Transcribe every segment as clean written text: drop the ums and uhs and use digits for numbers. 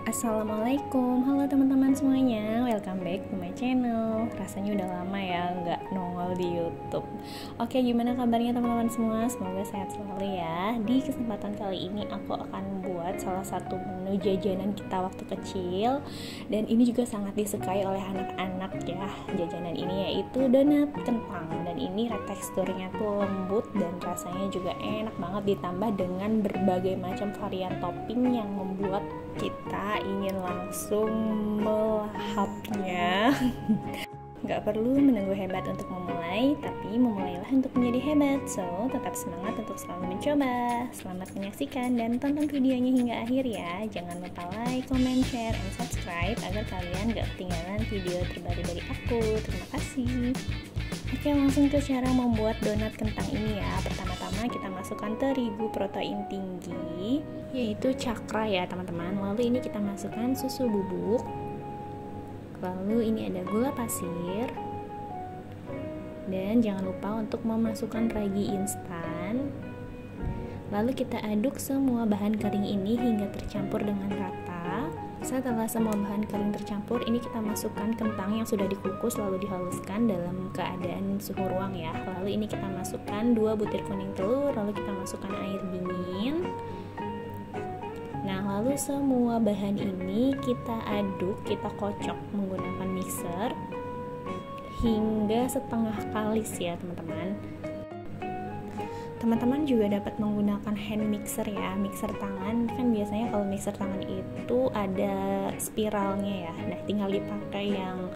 Assalamualaikum, halo teman-teman semuanya, welcome back to my channel. Rasanya udah lama ya nggak nongol di YouTube. Oke, gimana kabarnya teman-teman semua? Semoga sehat selalu ya. Di kesempatan kali ini aku akan buat salah satu menu jajanan kita waktu kecil, dan ini juga sangat disukai oleh anak-anak ya. Jajanan ini yaitu donat kentang, dan ini teksturnya tuh lembut dan rasanya juga enak banget, ditambah dengan berbagai macam varian topping yang membuat kita ingin langsung melahapnya. Gak perlu menunggu hebat untuk memulai, tapi memulailah untuk menjadi hebat. So, tetap semangat untuk selalu mencoba. Selamat menyaksikan dan tonton videonya hingga akhir ya. Jangan lupa like, comment, share, and subscribe agar kalian gak ketinggalan video terbaru dari aku. Terima kasih. Oke, langsung ke cara membuat donat kentang ini ya. Pertama-tama kita masukkan terigu protein tinggi, yaitu cakra ya teman-teman. Lalu ini kita masukkan susu bubuk. Lalu ini ada gula pasir. Dan jangan lupa untuk memasukkan ragi instan. Lalu kita aduk semua bahan kering ini hingga tercampur dengan rata. Setelah semua bahan kering tercampur, ini kita masukkan kentang yang sudah dikukus lalu dihaluskan dalam keadaan suhu ruang ya. Lalu ini kita masukkan 2 butir kuning telur, lalu kita masukkan air dingin. Nah, lalu semua bahan ini kita aduk, kita kocok menggunakan mixer hingga setengah kalis ya teman-teman. Teman-teman juga dapat menggunakan hand mixer ya, mixer tangan. Kan biasanya kalau mixer tangan itu ada spiralnya ya. Nah, tinggal dipakai yang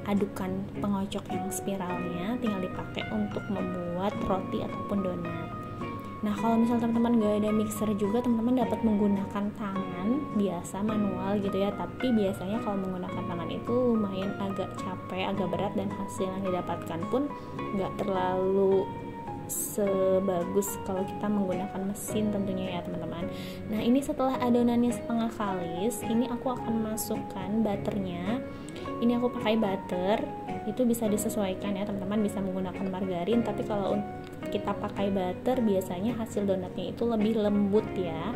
adukan pengocok yang spiralnya, tinggal dipakai untuk membuat roti ataupun donat. Nah, kalau misalnya teman-teman gak ada mixer juga, teman-teman dapat menggunakan tangan biasa manual gitu ya. Tapi biasanya kalau menggunakan tangan itu lumayan agak capek, agak berat, dan hasil yang didapatkan pun gak terlalu sebagus kalau kita menggunakan mesin tentunya ya teman-teman. Nah, ini setelah adonannya setengah kalis, ini aku akan masukkan butternya. Ini aku pakai butter, itu bisa disesuaikan ya teman-teman, bisa menggunakan margarin, tapi kalau kita pakai butter biasanya hasil donatnya itu lebih lembut ya.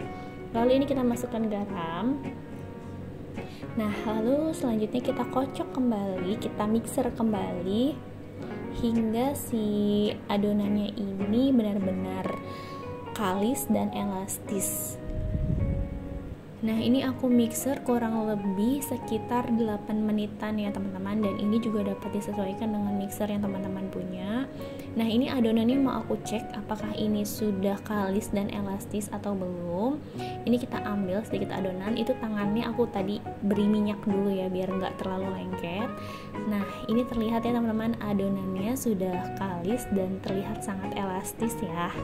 Lalu ini kita masukkan garam. Nah, lalu selanjutnya kita kocok kembali, kita mixer kembali hingga si adonannya ini benar-benar kalis dan elastis. Nah, ini aku mixer kurang lebih sekitar 8 menitan ya teman-teman, dan ini juga dapat disesuaikan dengan mixer yang teman-teman punya. Nah, ini adonannya mau aku cek apakah ini sudah kalis dan elastis atau belum. Ini kita ambil sedikit adonan, itu tangannya aku tadi beri minyak dulu ya biar nggak terlalu lengket. Nah, ini terlihat ya teman-teman, adonannya sudah kalis dan terlihat sangat elastis ya.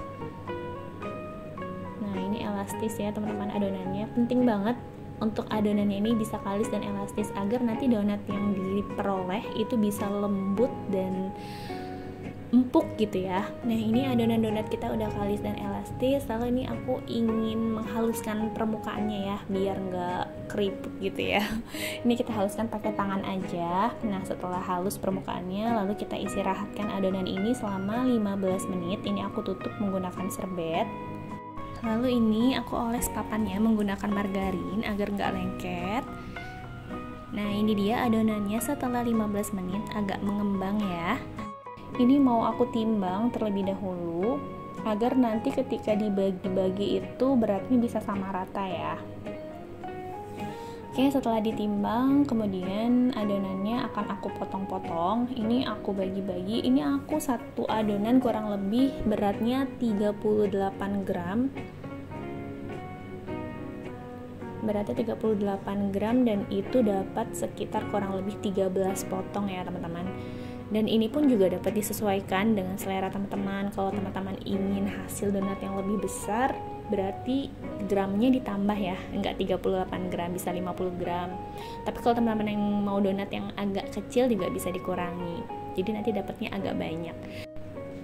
Nah, ini elastis ya teman-teman adonannya. Penting banget untuk adonannya ini bisa kalis dan elastis agar nanti donat yang diperoleh itu bisa lembut dan empuk gitu ya. Nah, ini adonan donat kita udah kalis dan elastis. Lalu ini aku ingin menghaluskan permukaannya ya biar nggak keriput gitu ya. Ini kita haluskan pakai tangan aja. Nah, setelah halus permukaannya, lalu kita istirahatkan adonan ini selama 15 menit. Ini aku tutup menggunakan serbet. Lalu ini aku oles papannya menggunakan margarin agar nggak lengket. Nah, ini dia adonannya setelah 15 menit agak mengembang ya. Ini mau aku timbang terlebih dahulu agar nanti ketika dibagi-bagi itu beratnya bisa sama rata ya. Oke, setelah ditimbang kemudian adonannya akan aku potong-potong. Ini aku bagi-bagi. Ini aku satu adonan kurang lebih beratnya 38 gram. Beratnya 38 gram dan itu dapat sekitar kurang lebih 13 potong ya teman-teman. Dan ini pun juga dapat disesuaikan dengan selera teman-teman. Kalau teman-teman ingin hasil donat yang lebih besar, berarti gramnya ditambah ya, enggak 38 gram, bisa 50 gram. Tapi kalau teman-teman yang mau donat yang agak kecil juga bisa dikurangi, jadi nanti dapatnya agak banyak.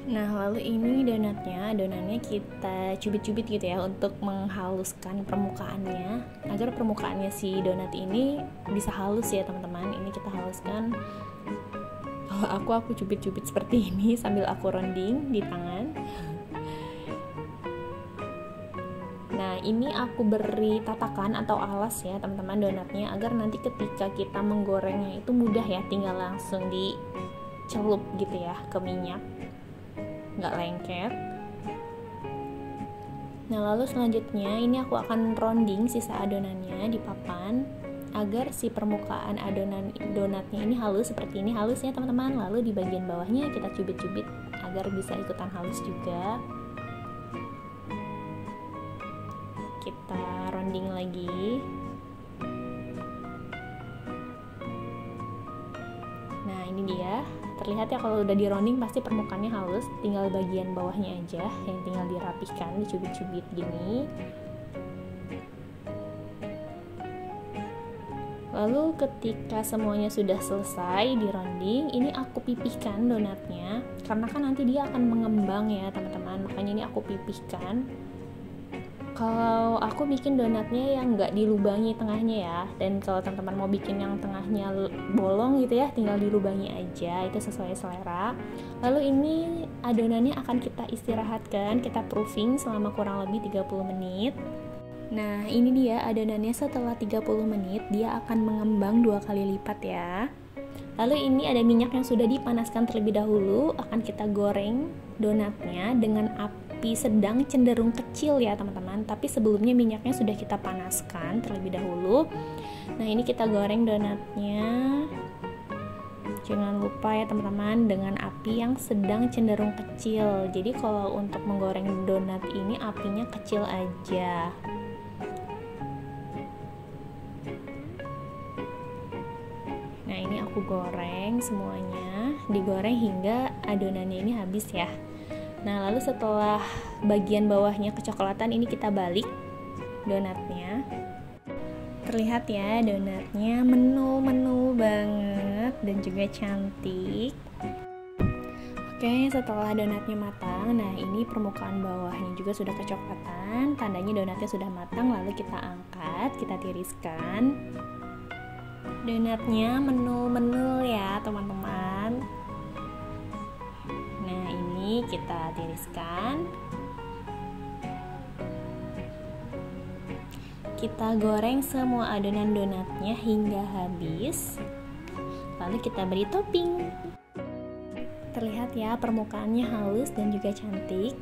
Nah, lalu ini adonannya kita cubit-cubit gitu ya untuk menghaluskan permukaannya agar permukaannya si donat ini bisa halus ya teman-teman. Ini kita haluskan. Kalau aku cubit-cubit seperti ini sambil aku rounding di tangan. Nah, ini aku beri tatakan atau alas ya teman-teman donatnya, agar nanti ketika kita menggorengnya itu mudah ya, tinggal langsung dicelup gitu ya ke minyak, nggak lengket. Nah lalu selanjutnya ini aku akan rounding sisa adonannya di papan agar si permukaan adonan donatnya ini halus seperti ini, halus ya teman-teman. Lalu di bagian bawahnya kita cubit-cubit agar bisa ikutan halus juga. Kita rounding lagi. Nah ini dia, terlihat ya kalau udah di rounding pasti permukaannya halus, tinggal bagian bawahnya aja yang tinggal dirapihkan, dicubit-cubit gini. Lalu ketika semuanya sudah selesai di rounding, ini aku pipihkan donatnya, karena kan nanti dia akan mengembang ya teman-teman, makanya ini aku pipihkan. Kalau aku bikin donatnya yang nggak dilubangi tengahnya ya, dan kalau teman-teman mau bikin yang tengahnya bolong gitu ya, tinggal dilubangi aja, itu sesuai selera. Lalu ini adonannya akan kita istirahatkan, kita proofing selama kurang lebih 30 menit. Nah ini dia adonannya setelah 30 menit, dia akan mengembang 2 kali lipat ya. Lalu ini ada minyak yang sudah dipanaskan terlebih dahulu, akan kita goreng donatnya dengan api sedang cenderung kecil ya teman-teman, tapi sebelumnya minyaknya sudah kita panaskan terlebih dahulu. Nah ini kita goreng donatnya, jangan lupa ya teman-teman, dengan api yang sedang cenderung kecil. Jadi kalau untuk menggoreng donat ini apinya kecil aja. Nah ini aku goreng semuanya, digoreng hingga adonannya ini habis ya. Nah lalu setelah bagian bawahnya kecoklatan, ini kita balik donatnya. Terlihat ya donatnya menul banget dan juga cantik. Oke, setelah donatnya matang, nah ini permukaan bawahnya juga sudah kecoklatan, tandanya donatnya sudah matang. Lalu kita angkat, kita tiriskan. Donatnya menul ya teman-teman. Nah ini kita tiriskan, kita goreng semua adonan donatnya hingga habis, lalu kita beri topping. Terlihat ya permukaannya halus dan juga cantik.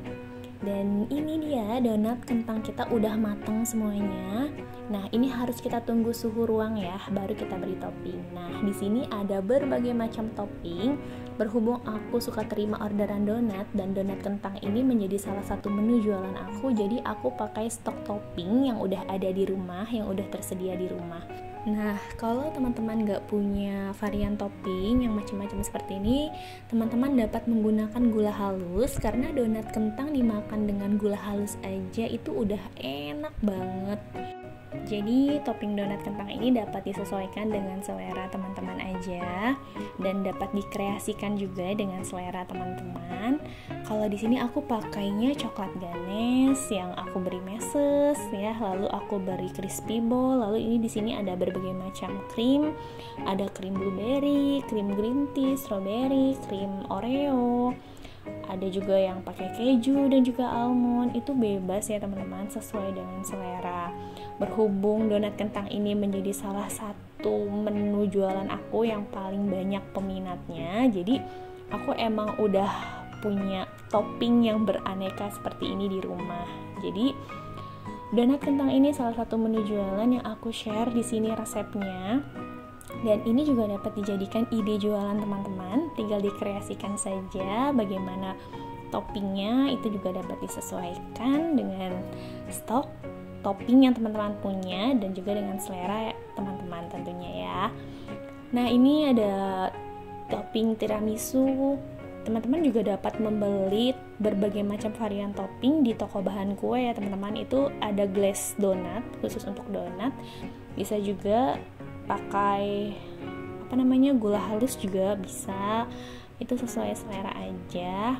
Dan ini dia donat kentang kita udah matang semuanya. Nah ini harus kita tunggu suhu ruang ya, baru kita beri topping. Nah di sini ada berbagai macam topping. Berhubung aku suka terima orderan donat, dan donat kentang ini menjadi salah satu menu jualan aku, jadi aku pakai stok topping yang udah ada di rumah, yang udah tersedia di rumah. Nah kalau teman-teman gak punya varian topping yang macam-macam seperti ini, teman-teman dapat menggunakan gula halus, karena donat kentang dimakan dengan gula halus aja itu udah enak banget. Jadi topping donat kentang ini dapat disesuaikan dengan selera teman-teman aja, dan dapat dikreasikan juga dengan selera teman-teman. Kalau di sini aku pakainya coklat ganes yang aku beri meses ya, lalu aku beri crispy ball. Lalu ini di sini ada berbagai macam krim, ada krim blueberry, krim green tea, strawberry, krim oreo. Ada juga yang pakai keju dan juga almond. Itu bebas ya teman-teman, sesuai dengan selera. Berhubung donat kentang ini menjadi salah satu menu jualan aku yang paling banyak peminatnya, jadi aku emang udah punya topping yang beraneka seperti ini di rumah. Jadi donat kentang ini salah satu menu jualan yang aku share di sini resepnya. Dan ini juga dapat dijadikan ide jualan teman-teman, tinggal dikreasikan saja bagaimana toppingnya. Itu juga dapat disesuaikan dengan stok topping yang teman-teman punya dan juga dengan selera teman-teman tentunya ya. Nah ini ada topping tiramisu. Teman-teman juga dapat membeli berbagai macam varian topping di toko bahan kue ya teman-teman. Itu ada glaze donat khusus untuk donat, bisa juga pakai gula halus juga bisa, itu sesuai selera aja.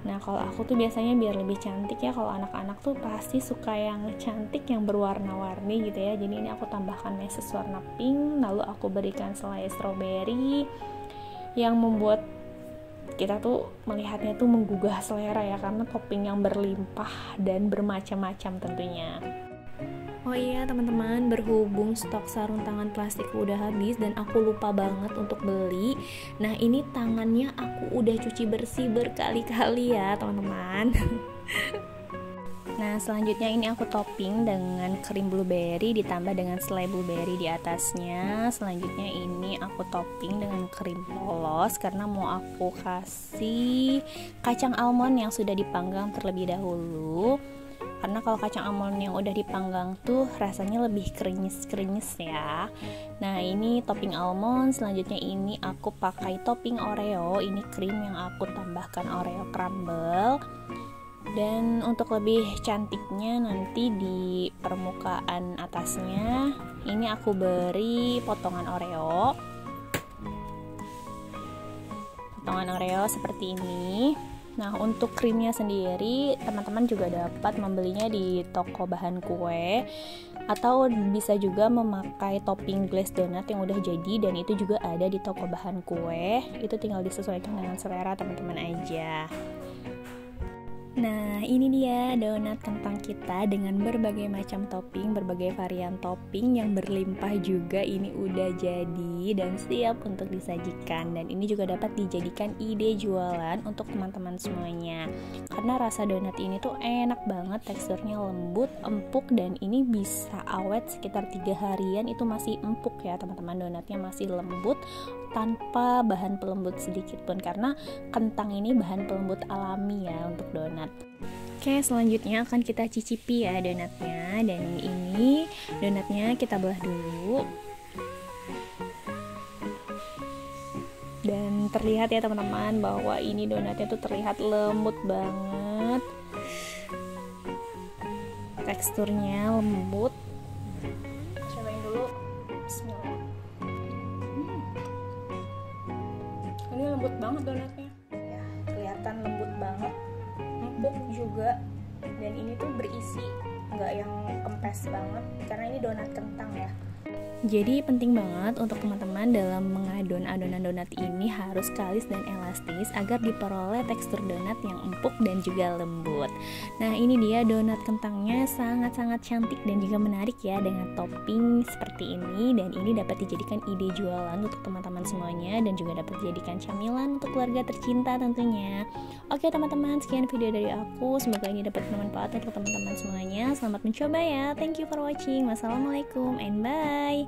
Nah kalau aku tuh biasanya biar lebih cantik ya, kalau anak-anak tuh pasti suka yang cantik yang berwarna-warni gitu ya, jadi ini aku tambahkan meses warna pink, lalu aku berikan selai strawberry yang membuat kita tuh melihatnya tuh menggugah selera ya, karena topping yang berlimpah dan bermacam-macam tentunya. Oh iya teman-teman, berhubung stok sarung tangan plastik udah habis dan aku lupa banget untuk beli. Nah ini tangannya aku udah cuci bersih berkali-kali ya teman-teman. Nah selanjutnya ini aku topping dengan krim blueberry ditambah dengan selai blueberry di atasnya. Selanjutnya ini aku topping dengan krim polos karena mau aku kasih kacang almond yang sudah dipanggang terlebih dahulu. Karena kalau kacang almond yang udah dipanggang tuh rasanya lebih krenyes-krenyes ya. Nah ini topping almond. Selanjutnya ini aku pakai topping Oreo. Ini krim yang aku tambahkan Oreo crumble. Dan untuk lebih cantiknya nanti di permukaan atasnya ini aku beri potongan Oreo. Potongan Oreo seperti ini. Nah untuk krimnya sendiri teman-teman juga dapat membelinya di toko bahan kue, atau bisa juga memakai topping glaze donat yang udah jadi dan itu juga ada di toko bahan kue. Itu tinggal disesuaikan dengan selera teman-teman aja. Nah ini dia donat kentang kita dengan berbagai macam topping, berbagai varian topping yang berlimpah juga. Ini udah jadi dan siap untuk disajikan, dan ini juga dapat dijadikan ide jualan untuk teman-teman semuanya. Karena rasa donat ini tuh enak banget, teksturnya lembut, empuk, dan ini bisa awet sekitar 3 harian itu masih empuk ya teman-teman. Donatnya masih lembut tanpa bahan pelembut sedikit pun, karena kentang ini bahan pelembut alami ya untuk donat. Oke, selanjutnya akan kita cicipi ya donatnya. Dan ini donatnya kita belah dulu. Dan terlihat ya teman-teman bahwa ini donatnya tuh terlihat lembut banget. Teksturnya lembut. Cobain dulu. Bismillah. Ini lembut banget donatnya. Ya, kelihatan lembut banget. Empuk juga, dan ini tuh berisi, nggak yang kempes banget karena ini donat kentang ya. Jadi penting banget untuk teman-teman dalam mengadon adonan donat ini harus kalis dan elastis agar diperoleh tekstur donat yang empuk dan juga lembut. Nah ini dia donat kentangnya, sangat-sangat cantik dan juga menarik ya dengan topping seperti ini, dan ini dapat dijadikan ide jualan untuk teman-teman semuanya dan juga dapat dijadikan camilan untuk keluarga tercinta tentunya. Oke teman-teman, sekian video dari aku, semoga ini dapat bermanfaat untuk teman-teman semuanya. Selamat mencoba ya, thank you for watching. Wassalamualaikum and bye.